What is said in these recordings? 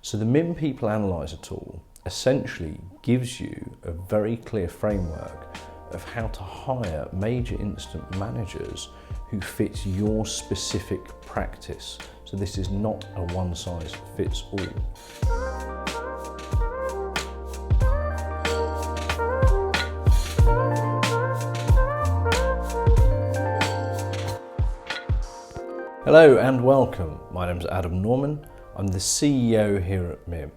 So the MIM People Analyzer tool essentially gives you a very clear framework of how to hire major incident managers who fit your specific practice. So this is not a one-size-fits-all. Hello and welcome. My name is Adam Norman. I'm the CEO here at MIM.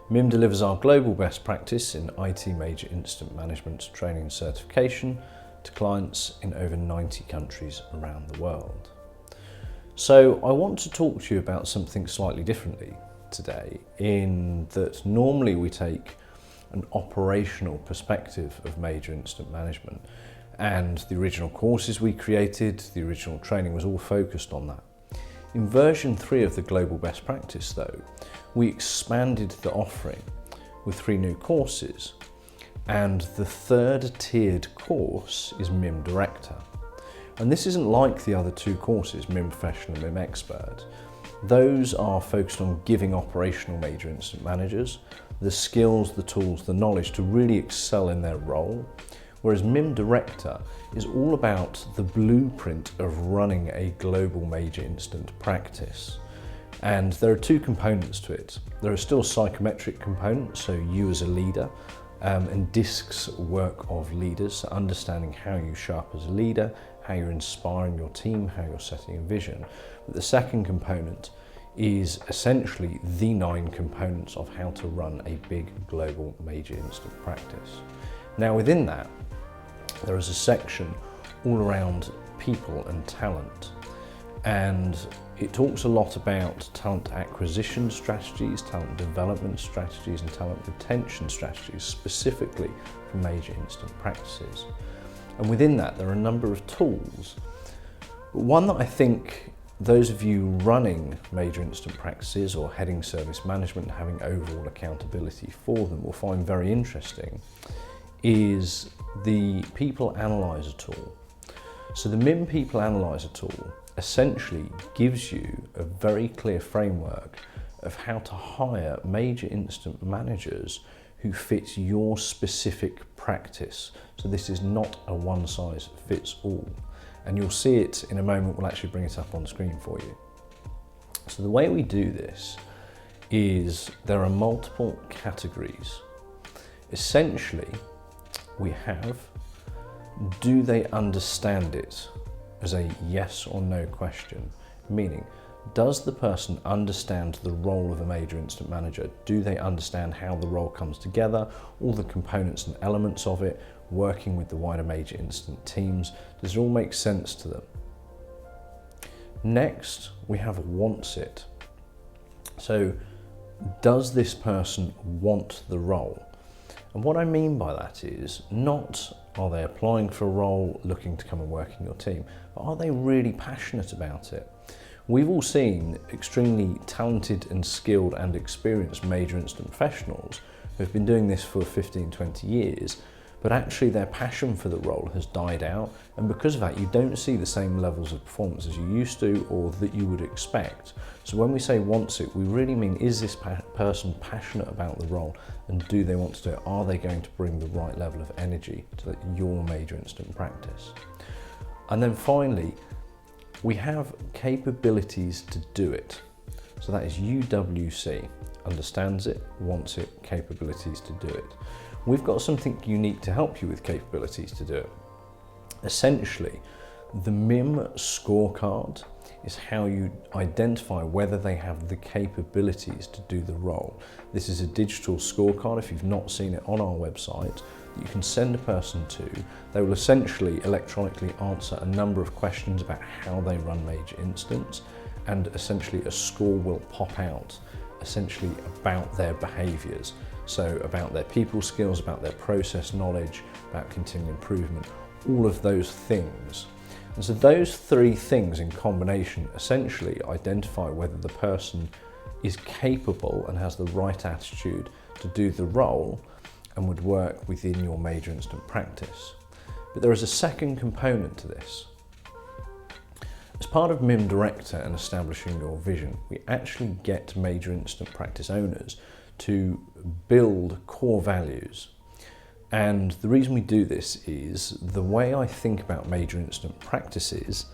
MIM delivers our global best practice in IT major incident management training and certification to clients in over 90 countries around the world. So I want to talk to you about something slightly differently today, in that normally we take an operational perspective of major incident management, and the original courses we created, the original training was all focused on that. In version 3 of the Global Best Practice though, we expanded the offering with 3 new courses, and the third tiered course is MIM Director. And this isn't like the other 2 courses, MIM Professional and MIM Expert. Those are focused on giving operational major incident managers the skills, the tools, the knowledge to really excel in their role. Whereas MIM Director is all about the blueprint of running a global major incident practice. And there are 2 components to it. There are still psychometric components, so you as a leader, and DISC's work of leaders, so understanding how you show up as a leader, how you're inspiring your team, how you're setting a vision. But the second component is essentially the 9 components of how to run a big global major incident practice. Now within that, there is a section all around people and talent, and it talks a lot about talent acquisition strategies, talent development strategies and talent retention strategies specifically for major incident practices. And within that there are a number of tools, but one that I think those of you running major incident practices or heading service management and having overall accountability for them will find very interesting is the People Analyzer tool. So the MIM People Analyzer tool essentially gives you a very clear framework of how to hire major incident managers who fit your specific practice. So this is not a one-size-fits-all. And you'll see it in a moment. We'll actually bring it up on screen for you. So the way we do this is there are multiple categories. Essentially, we have, do they understand it, as a yes or no question, meaning does the person understand the role of a major incident manager? Do they understand how the role comes together, all the components and elements of it, working with the wider major incident teams? Does it all make sense to them? Next, we have wants it. So does this person want the role? And what I mean by that is not are they applying for a role looking to come and work in your team, but are they really passionate about it? We've all seen extremely talented and skilled and experienced major incident professionals who have been doing this for 15, 20 years, but actually their passion for the role has died out, and because of that you don't see the same levels of performance as you used to or that you would expect. So when we say wants it, we really mean, is this person passionate about the role, and do they want to do it? Are they going to bring the right level of energy to your major incident practice? And then finally, we have capabilities to do it. So that is UWC, understands it, wants it, capabilities to do it. We've got something unique to help you with capabilities to do it. Essentially, the MIM scorecard is how you identify whether they have the capabilities to do the role. This is a digital scorecard, if you've not seen it, on our website, that you can send a person to. They will essentially electronically answer a number of questions about how they run major incidents, and essentially a score will pop out essentially about their behaviours. So about their people skills, about their process knowledge, about continual improvement, all of those things. And so those 3 things in combination essentially identify whether the person is capable and has the right attitude to do the role and would work within your major incident practice. But there is a second component to this, As part of MIM Director and establishing your vision, we actually get major incident practice owners to build core values. And the reason we do this is the way I think about major incident practices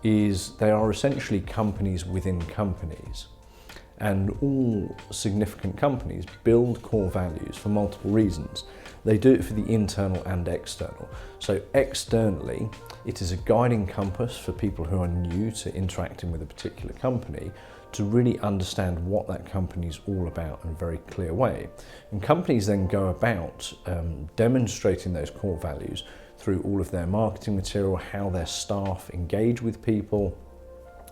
is they are essentially companies within companies. And all significant companies build core values for multiple reasons. They do it for the internal and external. So externally, it is a guiding compass for people who are new to interacting with a particular company to really understand what that company is all about in a very clear way. And companies then go about demonstrating those core values through all of their marketing material, how their staff engage with people,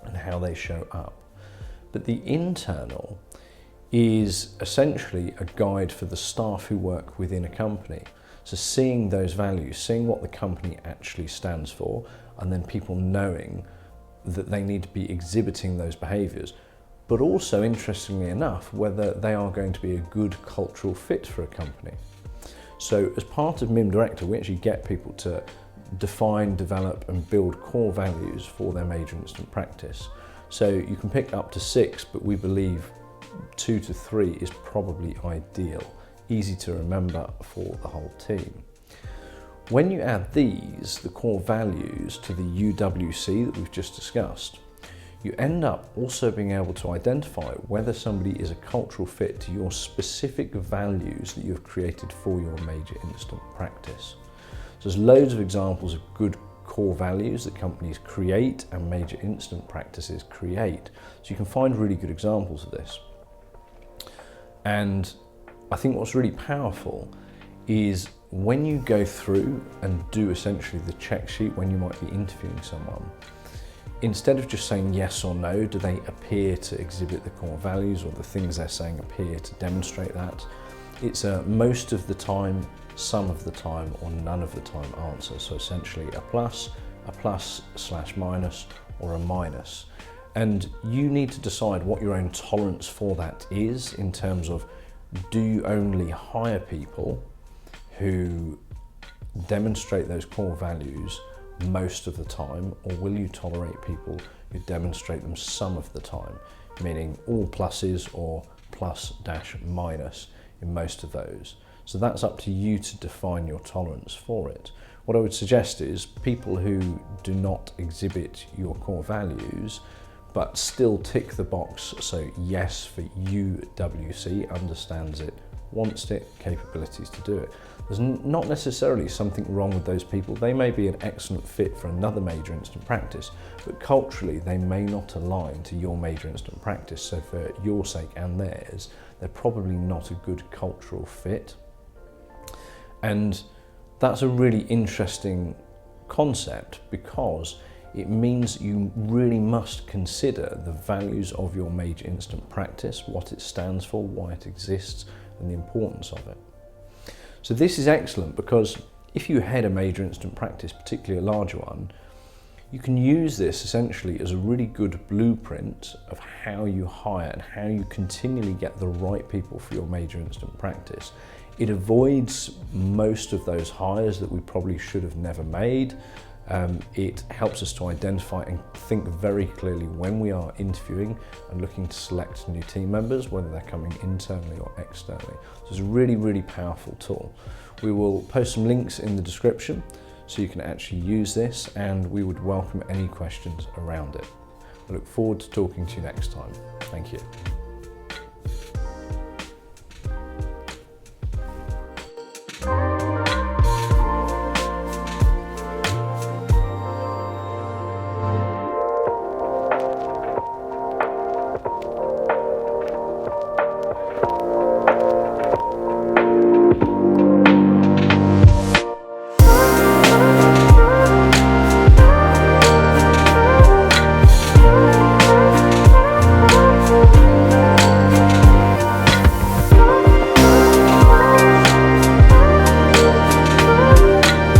and how they show up. But the internal is essentially a guide for the staff who work within a company. So seeing those values, seeing what the company actually stands for, and then people knowing that they need to be exhibiting those behaviours, but also, interestingly enough, whether they are going to be a good cultural fit for a company. So as part of MIM Director, we actually get people to define, develop and build core values for their major incident practice. So you can pick up to 6, but we believe 2 to 3 is probably ideal, easy to remember for the whole team. When you add these, the core values, to the UWC that we've just discussed, you end up also being able to identify whether somebody is a cultural fit to your specific values that you've created for your major incident practice. So there's loads of examples of good core values that companies create and major incident practices create. So you can find really good examples of this. And I think what's really powerful is when you go through and do essentially the check sheet when you might be interviewing someone, instead of just saying yes or no, do they appear to exhibit the core values, or the things they're saying appear to demonstrate that, it's a most of the time, some of the time, or none of the time answer. So essentially a plus / minus, or a minus. And you need to decide what your own tolerance for that is, in terms of, do you only hire people who demonstrate those core values most of the time, or will you tolerate people who demonstrate them some of the time, meaning all pluses or plus - minus in most of those. So that's up to you to define your tolerance for it. What I would suggest is people who do not exhibit your core values but still tick the box, so yes for UWC, understands it, wants it, capabilities to do it. There's not necessarily something wrong with those people. They may be an excellent fit for another major incident practice, but culturally they may not align to your major incident practice. So for your sake and theirs, they're probably not a good cultural fit. And that's a really interesting concept, because it means you really must consider the values of your major incident practice, what it stands for, why it exists, and the importance of it. So this is excellent, because if you head a major incident practice, particularly a larger one, you can use this essentially as a really good blueprint of how you hire and how you continually get the right people for your major incident practice. It avoids most of those hires that we probably should have never made. It helps us to identify and think very clearly when we are interviewing and looking to select new team members, whether they're coming internally or externally. So it's a really, really powerful tool. We will post some links in the description so you can actually use this, and we would welcome any questions around it. I look forward to talking to you next time. Thank you.